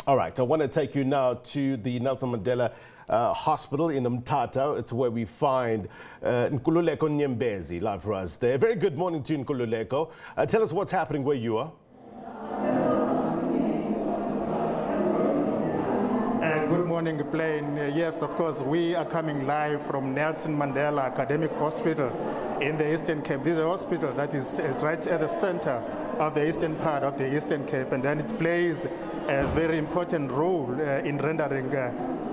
All right, I want to take you now to the Nelson Mandela Hospital in Mthatha. It's where we find Nkululeko Nyembezi live for us there. Very good morning to you, Nkululeko. Tell us what's happening where you are. Good morning, Plain. Yes, of course, we are coming live from Nelson Mandela Academic Hospital in the Eastern Cape. This is a hospital that is right at the center of the eastern part of the Eastern Cape, and then it plays a very important role in rendering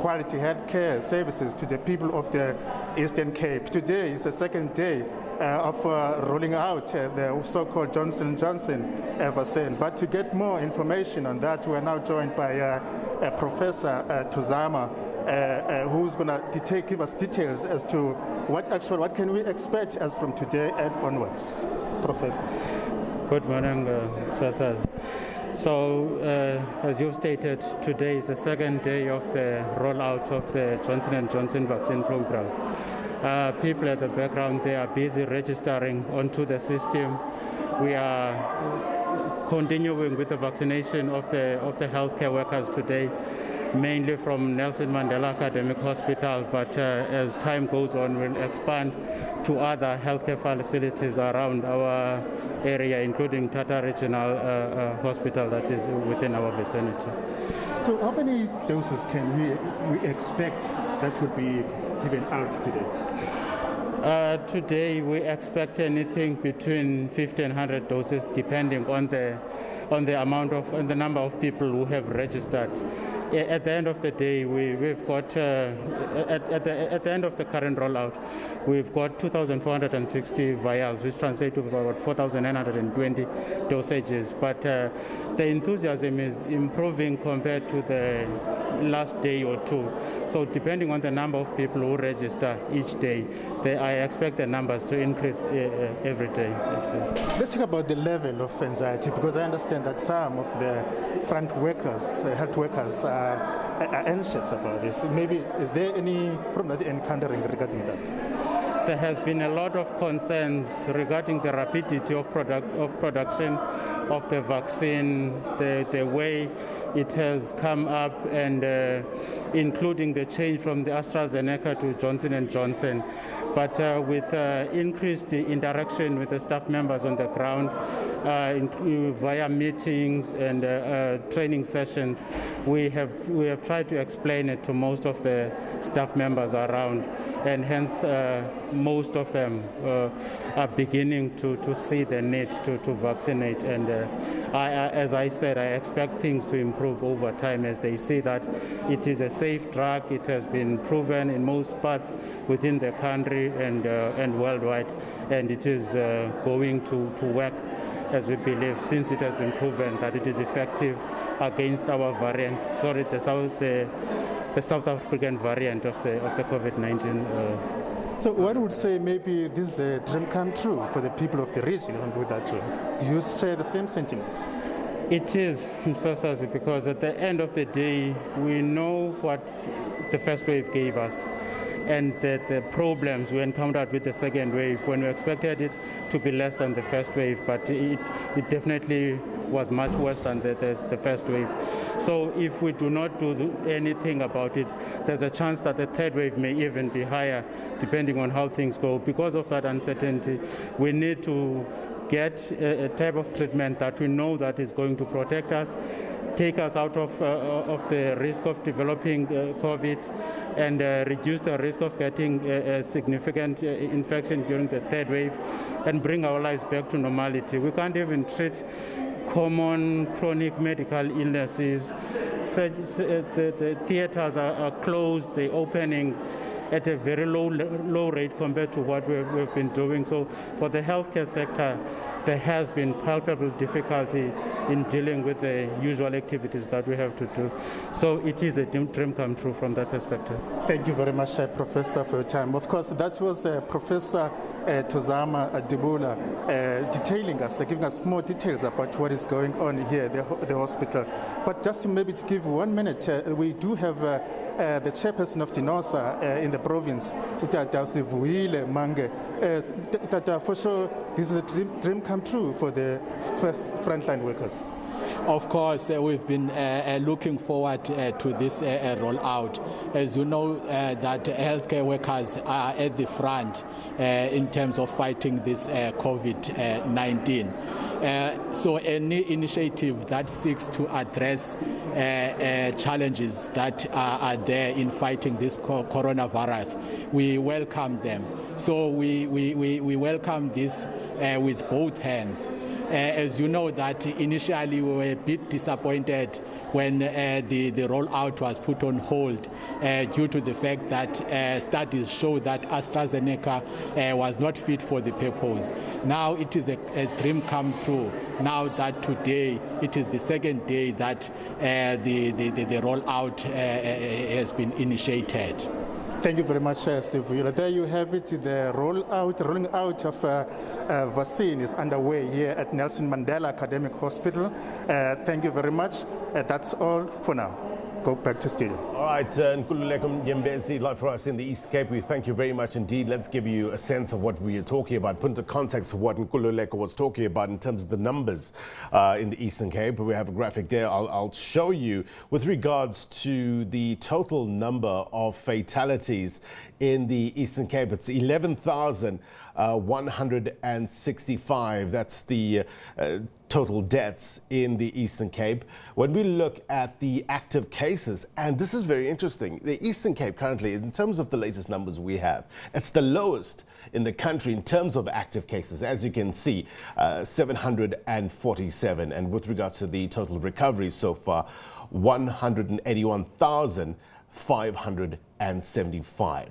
quality healthcare services to the people of the Eastern Cape. Today is the second day of rolling out the so-called Johnson & Johnson vaccine. But to get more information on that, we are now joined by Professor Tuzama, who's going to give us details as to what can we expect as from today and onwards. Professor. Good morning, Sasas. So, as you've stated, today is the second day of the rollout of the Johnson & Johnson vaccine program. People at the background, they are busy registering onto the system. We are continuing with the vaccination of the healthcare workers today, mainly from Nelson Mandela Academic Hospital, but as time goes on, we'll expand to other healthcare facilities around our area, including Mthatha Regional Hospital that is within our vicinity. So how many doses can we expect that would be given out today? Today we expect anything between 50 and 100 doses, depending on the amount of and the number of people who have registered. At the end of the day, we've got at the end of the current rollout, we've got 2,460 vials, which translate to about 4,920 dosages. But the enthusiasm is improving compared to the last day or two. So depending on the number of people who register each day, I expect the numbers to increase every day. Let's talk about the level of anxiety, because I understand that some of the front workers, health workers, are anxious about this. Maybe is there any problem that you're encountering regarding that? There has been a lot of concerns regarding the rapidity of production of the vaccine, the way it has come up, and including the change from the AstraZeneca to Johnson & Johnson. But with increased interaction with the staff members on the ground, via meetings and training sessions, we have tried to explain it to most of the staff members around, and hence most of them are beginning to see the need to vaccinate. And as I said, I expect things to improve over time as they see that it is a safe drug. It has been proven in most parts within the country and worldwide, and it is going to work as we believe, since it has been proven that it is effective against our variant, the South African variant of the COVID-19. So one would say maybe this is a dream come true for the people of the region with that too. Do you share the same sentiment? It is, Msasasi, because at the end of the day, we know what the first wave gave us and the problems we encountered with the second wave, when we expected it to be less than the first wave, but it definitely was much worse than the first wave. So if we do not do anything about it, there's a chance that the third wave may even be higher, depending on how things go. Because of that uncertainty, we need to get a type of treatment that we know that is going to protect us, take us out of the risk of developing COVID, and reduce the risk of getting a significant infection during the third wave, and bring our lives back to normality. We can't even treat common chronic medical illnesses. The theaters are closed, they're opening at a very low rate compared to what we've been doing. So for the healthcare sector, there has been palpable difficulty in dealing with the usual activities that we have to do. So it is a dream come true from that perspective. Thank you very much, Professor, for your time. Of course, that was Professor Tuzama Dibula detailing us, giving us more details about what is going on here at the hospital. But just maybe to give 1 minute, we do have the chairperson of DINOSA in the province, Mthatha Sivuyile Mange. For sure, this is a dream come true for the first frontline workers. Of course, we've been looking forward to this rollout. As you know, that healthcare workers are at the front in terms of fighting this COVID-19. So any initiative that seeks to address challenges that are there in fighting this coronavirus, we welcome them. So we welcome this with both hands. As you know, that initially we were a bit disappointed when the rollout was put on hold due to the fact that studies show that AstraZeneca was not fit for the purpose. Now it is a dream come true. Now that today it is the second day that the rollout has been initiated. Thank you very much, Sivula. There you have it. The rolling out of vaccine is underway here at Nelson Mandela Academic Hospital. Thank you very much. That's all for now. Go back to studio. All right, Nkululeko Nyembezi, live for us in the East Cape. We thank you very much indeed. Let's give you a sense of what we are talking about, put into context of what Nkululeko was talking about in terms of the numbers in the Eastern Cape. We have a graphic there I'll show you with regards to the total number of fatalities in the Eastern Cape. It's 11,165. That's the total deaths in the Eastern Cape. When we look at the active cases, and this is very interesting, the Eastern Cape currently, in terms of the latest numbers we have, it's the lowest in the country in terms of active cases. As you can see, 747. And with regards to the total recoveries so far, 181,575.